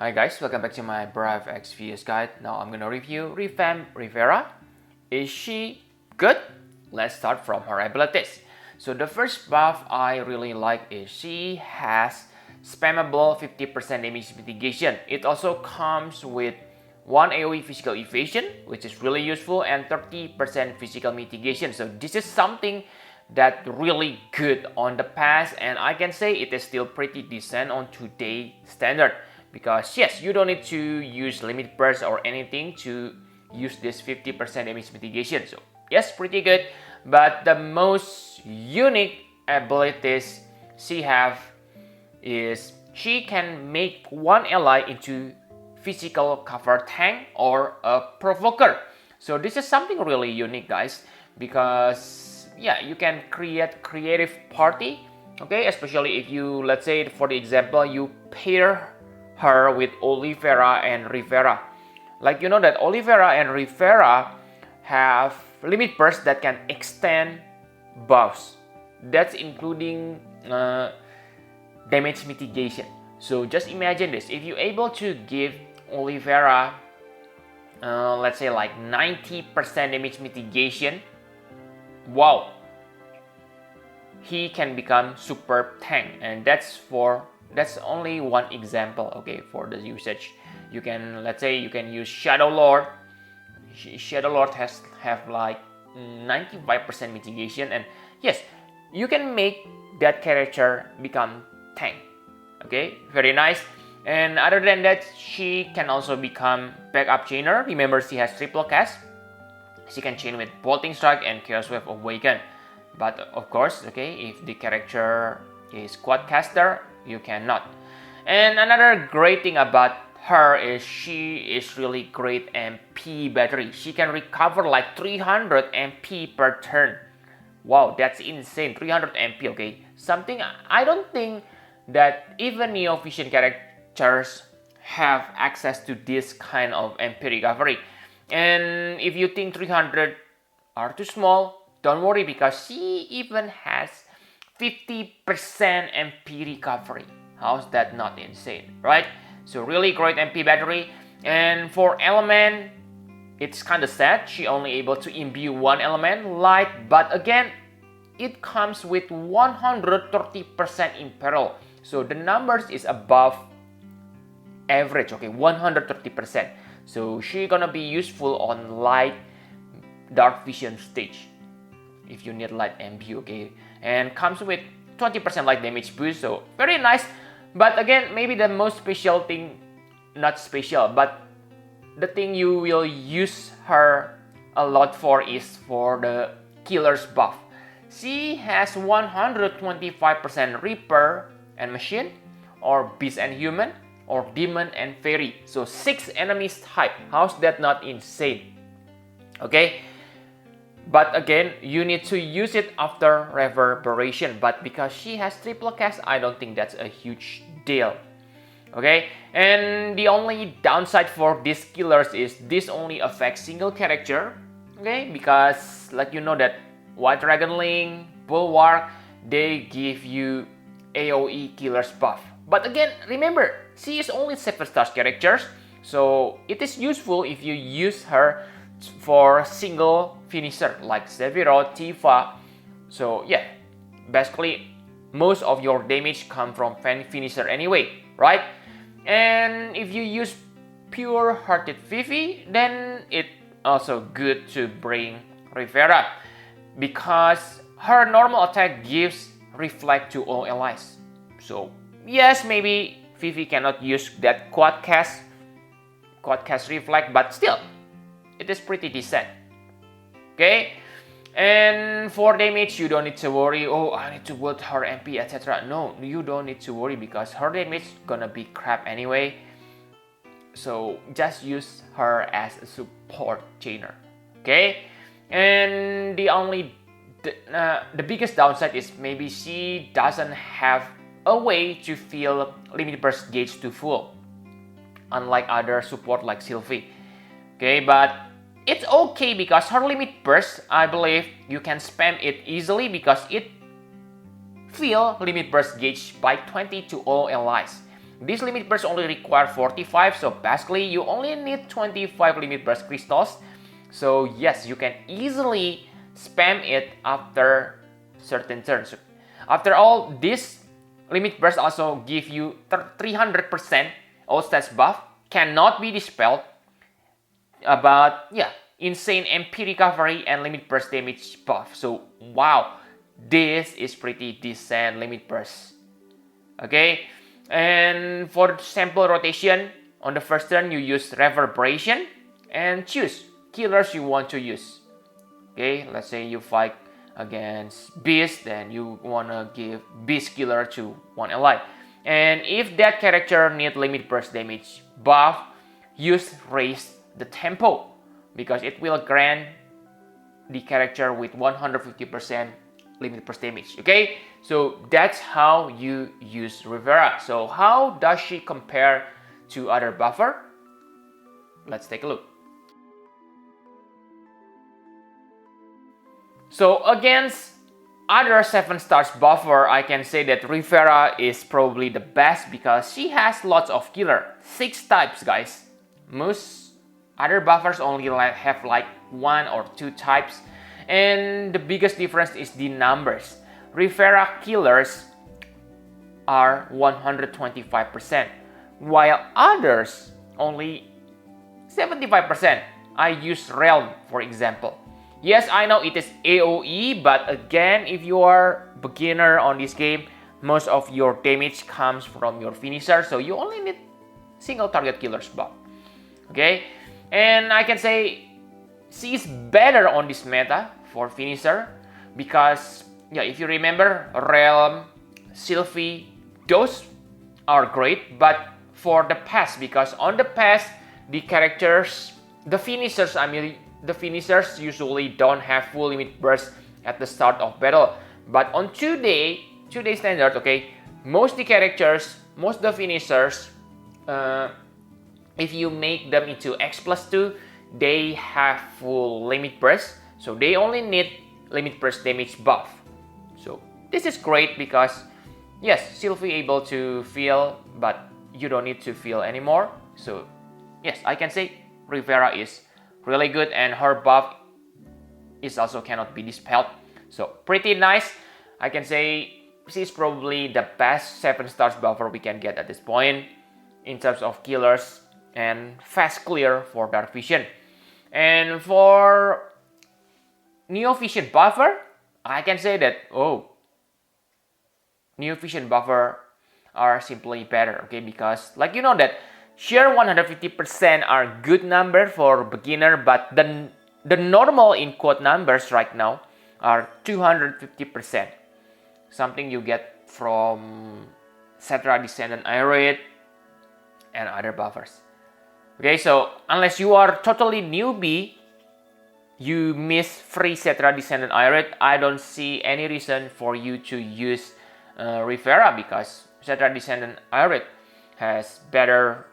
Hi guys, welcome back to my Brave XVS guide. Now I'm gonna review Revamped Rivera. Is she good? Let's start from her abilities. So the first buff I really like is she has spammable 50% damage mitigation. It also comes with 1 AoE physical evasion, which is really useful, and 30% physical mitigation. So this is something that really good on the past, and I can say it is still pretty decent on today's standard. Because yes, you don't need to use limit burst or anything to use this 50% damage mitigation. So yes, pretty good. But the most unique abilities she have is she can make one ally into physical cover tank or a provoker. So this is something really unique, guys, because yeah, you can create creative party, okay, especially if you, let's say for the example, you pair her with Olivera and Rivera. Like you know that Olivera and Rivera have limit burst that can extend buffs. That's including damage mitigation. So just imagine this: if you're able to give Olivera, let's say like 90% damage mitigation, wow, he can become super tank, and that's only one example, okay, for the usage. You can, let's say, you can use Shadow Lord. Shadow Lord have like 95% mitigation, and yes, you can make that character become tank. Okay, very nice. And other than that, she can also become backup chainer. Remember, she has triple cast. She can chain with Bolting Strike and Chaos Wave Awaken. But of course, okay, if the character is quad caster, you cannot. And another great thing about her is she is really great MP battery. She can recover like 300 MP per turn. Wow, that's insane. 300 MP, okay. Something I don't think that even Neo Vision characters have access to this kind of MP recovery. And if you think 300 are too small, don't worry, because she even has 50% MP recovery. How's that not insane, right? So really great MP battery. And for element, it's kind of sad. She only able to imbue one element, light, but again, it comes with 130% imperil. So the numbers is above average, okay, 130%. So she gonna be useful on light dark vision stage if you need light imbue, okay, and comes with 20% light damage boost, so very nice. But again, maybe the most special thing, not special, but the thing you will use her a lot for is for the killer's buff. She has 125% Reaper and Machine, or Beast and Human, or Demon and Fairy. So 6 enemies type. How's that not insane? Okay. But again, you need to use it after Reverberation. But because she has triple cast, I don't think that's a huge deal. Okay, and the only downside for these killers is this only affects single character. Okay, because like you know that White Dragon Link, Bulwark, they give you AoE killers buff. But again, remember, she is only 7 stars characters, so it is useful if you use her for single finisher like Sephiroth, Tifa. So yeah, basically most of your damage come from finisher anyway, right? And if you use pure hearted Vivi, then it also good to bring Rivera, because her normal attack gives reflect to all allies. So yes, maybe Vivi cannot use that quad cast reflect, but still it is pretty decent. Okay, and for damage, you don't need to worry, oh, I need to build her MP, etc. No, you don't need to worry, because her damage gonna be crap anyway. So just use her as a support chainer. Okay, and the biggest downside is maybe she doesn't have a way to fill limit burst gauge to full, unlike other support like Sylvie. Okay, but it's okay because her limit burst, I believe you can spam it easily because it fill limit burst gauge by 20 to all allies. This limit burst only require 45, so basically you only need 25 limit burst crystals. So yes, you can easily spam it after certain turns. After all, this limit burst also give you 300% all stats buff, cannot be dispelled, but yeah, insane MP recovery and limit burst damage buff. So wow, this is pretty decent limit burst. Okay, and for sample rotation, on the first turn you use Reverberation and choose killers you want to use. Okay, let's say you fight against Beast, then you wanna give Beast killer to one ally. And if that character need limit burst damage buff, use Raise the Tempo, because it will grant the character with 150% limit burst damage. Okay, so that's how you use Rivera. So how does she compare to other buffer? Let's take a look. So against other 7 stars buffer, I can say that Rivera is probably the best because she has lots of killer. 6 types, guys. Most other buffers only have like 1 or 2 types. And the biggest difference is the numbers. Rivera killers are 125%, while others only 75%. I use Realm, for example. Yes, I know it is AoE, but again, if you are beginner on this game, most of your damage comes from your finisher, so you only need single target killers buff. Okay, and I can say she is better on this meta for finisher because, yeah, if you remember, Realm, Sylvie, those are great, but for the past, because on the past, the characters, the finishers usually don't have full limit burst at the start of battle. But on today standard, okay, most the characters, most the finishers, if you make them into X+2, they have full limit burst, so they only need limit burst damage buff. So this is great because yes, Sylvie able to feel, but you don't need to feel anymore. So yes, I can say Rivera is really good, and her buff is also cannot be dispelled. So pretty nice. I can say she's probably the best 7 stars buffer we can get at this point in terms of killers and fast clear for Dark Vision. And for Neo Vision buffer, I can say that Neo Vision buffer are simply better, okay, because like you know that sure 150% are good number for beginner, but the normal in quote numbers right now are 250%, something you get from Cetra Descendant Aerate and other buffers. Okay, so unless you are totally newbie, you miss free Cetra Descendant Aerate, I don't see any reason for you to use Rivera, because Cetra Descendant Aerate has better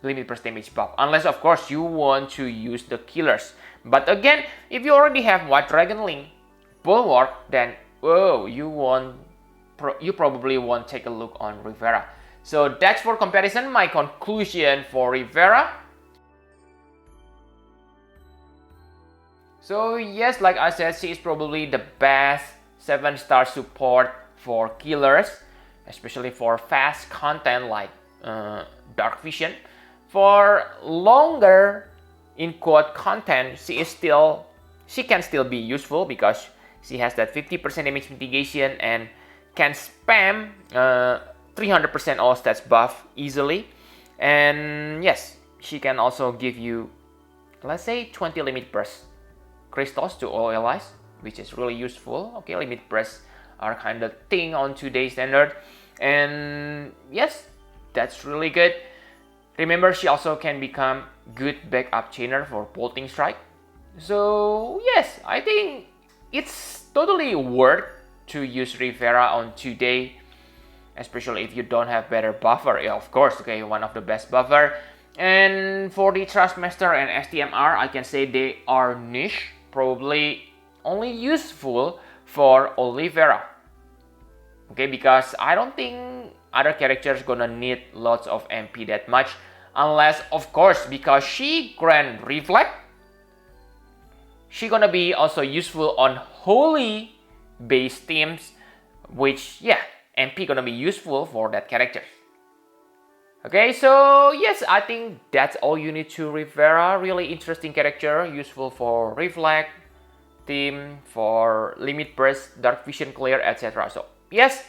limit burst damage buff, unless of course you want to use the killers. But again, if you already have White Dragon Link, Bulwark, then you probably won't take a look on Rivera. So that's for comparison, my conclusion for Rivera. So yes, like I said, she is probably the best 7-star support for killers, especially for fast content like Dark Vision. For longer in quote content, she can still be useful because she has that 50% damage mitigation and can spam 300% all stats buff easily. And yes, she can also give you, let's say, 20 limit burst crystals to all allies, which is really useful. Okay, limit bursts are kind of thing on today's standard, and yes, that's really good. Remember, she also can become good backup chainer for bolting strike. So yes, I think it's totally worth to use Rivera on today, especially if you don't have better buffer. Yeah, of course, okay, one of the best buffer. And for the Trustmaster and STMR, I can say they are niche, probably only useful for Olivera. Okay, because I don't think other characters gonna need lots of MP that much, unless of course because she grant reflect, she gonna be also useful on holy based teams, which yeah, MP gonna be useful for that character. Okay, so yes, I think that's all you need to Rivera. Really interesting character, useful for reflect team, for limit burst, dark vision clear, etc. So yes,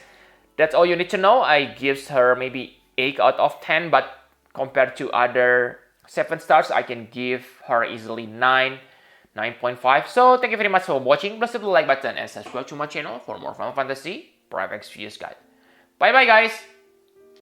that's all you need to know. I gives her maybe 8 out of 10, but compared to other 7 stars, I can give her easily 9.5. So thank you very much for watching. Please hit the like button and subscribe to my channel for more Final Fantasy Private Views guide. Bye bye guys.